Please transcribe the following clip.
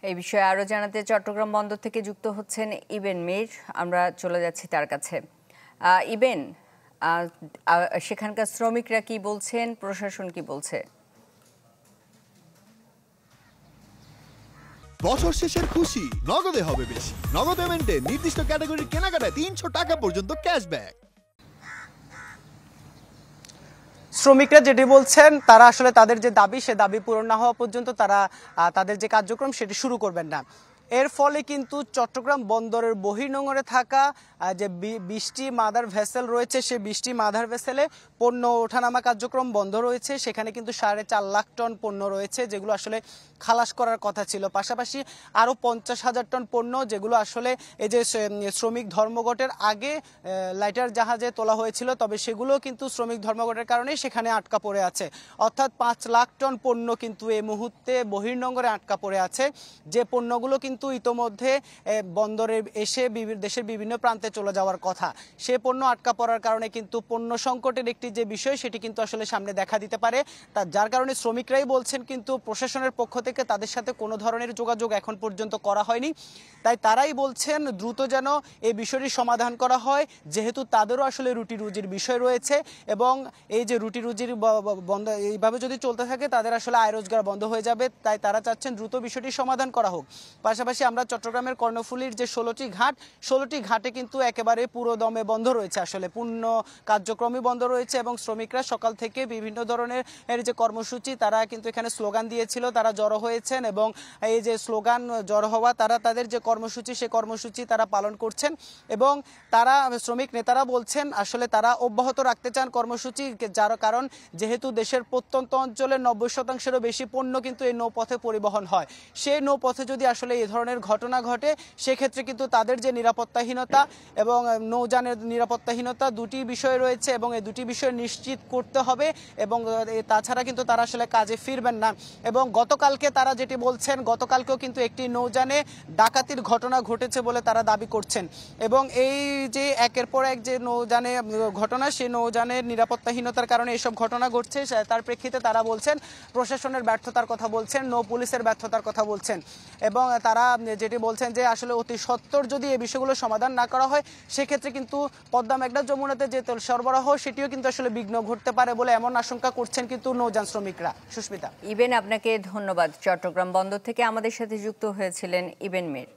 এই বিষয়ে আরো জানাতে চট্টগ্রাম বন্দর থেকে যুক্ত হচ্ছেন ইবেন মীর। আমরা চলে যাচ্ছি তার কাছে। ইবেন, সেখানকার শ্রমিকরা কি বলছেন, প্রশাসন কি বলছে? বছর শেষের খুশি নগদে হবে বেশি। নগদ পেমেন্টে নির্দিষ্ট ক্যাটাগরির কেনাকাটায় ৩০০ টাকা পর্যন্ত ক্যাশব্যাক। শ্রমিকরা যেটি বলছেন, তারা আসলে তাদের যে দাবি, সে দাবি পূরণ না হওয়া পর্যন্ত তারা তাদের যে কার্যক্রম সেটি শুরু করবেন না। এর ফলে কিন্তু চট্টগ্রাম বন্দরের বহির্নোঙরে থাকা যে ২০টি মাদার ভেসেল রয়েছে, সেই ২০টি মাদার ভেসেলে পণ্য ওঠানামা কার্যক্রম বন্ধ রয়েছে। সেখানে কিন্তু ৪.৫ লাখ টন পণ্য রয়েছে, যেগুলো আসলে খালাস করার কথা ছিল। পাশাপাশি আরও ৫০,০০০ টন পণ্য, যেগুলো আসলে এই যে শ্রমিক ধর্মঘটের আগে লাইটার জাহাজে তোলা হয়েছিল, তবে সেগুলো কিন্তু শ্রমিক ধর্মঘটের কারণেই সেখানে আটকা পড়ে আছে। অর্থাৎ ৫ লাখ টন পণ্য কিন্তু এই মুহূর্তে বহির্নোঙরে আটকা পড়ে আছে, যে পণ্যগুলো কিন্তু ইতোমধ্যে বন্দরে এসে দেশের বিভিন্ন প্রান্তে চলে যাওয়ার কথা। সে পণ্য আটকা পড়ার কারণে কিন্তু পণ্য সংকটের একটি যে বিষয়, সেটি কিন্তু আসলে সামনে দেখা দিতে পারে। যার কারণে শ্রমিকরাই বলছেন কিন্তু প্রশাসনের পক্ষ থেকে তাদের সাথে কোনো ধরনের যোগাযোগ এখন পর্যন্ত করা হয়নি। তাই তারাই বলছেন দ্রুত যেন এই বিষয়টি সমাধান করা হয়, যেহেতু তাদেরও আসলে রুটি রুজির বিষয় রয়েছে, এবং এই যে রুটি রুজির বন্ধ এইভাবে যদি চলতে থাকে, তাদের আসলে আয় রোজগার বন্ধ হয়ে যাবে। তাই তারা চাচ্ছেন দ্রুত বিষয়টি সমাধান করা হোক। পাশাপাশি আমরা চট্টগ্রামের কর্ণফুলীর যে ১৬টি ঘাটে কিন্তু একেবারে পুরো দমে বন্ধ রয়েছে, আসলে পূর্ণ কার্যক্রমই বন্ধ রয়েছে, এবং শ্রমিকরা সকাল থেকে বিভিন্ন ধরনের যে কর্মসূচি, তারা কিন্তু এখানে স্লোগান দিয়েছিল, তারা জড়ো হয়েছেন, এবং এই যে স্লোগান জড়ো হওয়া, তারা তাদের যে কর্মসূচি, সে কর্মসূচি তারা পালন করছেন। এবং তারা শ্রমিক নেতারা বলছেন আসলে তারা অব্যাহত রাখতে চান কর্মসূচি, যার কারণ যেহেতু দেশের প্রত্যন্ত অঞ্চলের ৯০%-এরও বেশি পণ্য কিন্তু এই নৌপথে পরিবহন হয়। সেই নৌপথে যদি আসলে এই ধরনের ঘটনা ঘটে, সেক্ষেত্রে কিন্তু তাদের যে নিরাপত্তাহীনতা এবং নৌযানের নিরাপত্তাহীনতা, দুটি বিষয় রয়েছে, এবং এই দুটি বিষয় নিশ্চিত করতে হবে, এবং তাছাড়া কিন্তু তারা আসলে কাজে ফিরবেন না। এবং গতকালকে তারা যেটি বলছেন, গতকালকেও কিন্তু একটি নৌযানে ডাকাতির ঘটনা ঘটেছে বলে তারা দাবি করছেন। এবং এই যে একের পর এক যে নৌযানে ঘটনা, সেই নৌযানের নিরাপত্তাহীনতার কারণে এসব ঘটনা ঘটছে, তার প্রেক্ষিতে তারা বলছেন প্রশাসনের ব্যর্থতার কথা বলছেন, নৌ পুলিশের ব্যর্থতার কথা বলছেন। এবং তারা যেটি বলছেন যে আসলে অতি সত্বর যদি এই বিষয়গুলো সমাধান না করা হয়, সেক্ষেত্রে কিন্তু পদ্মা মেঘনা যমুনাতে যে তেল সরবরাহ, সেটিও কিন্তু আসলে বিঘ্ন ঘটতে পারে বলে এমন আশঙ্কা করছেন কিন্তু নৌযান শ্রমিকরা। সুস্মিতা। ইবেন, আপনাকে ধন্যবাদ। চট্টগ্রাম বন্দর থেকে আমাদের সাথে যুক্ত হয়েছিলেন ইবেন মীর।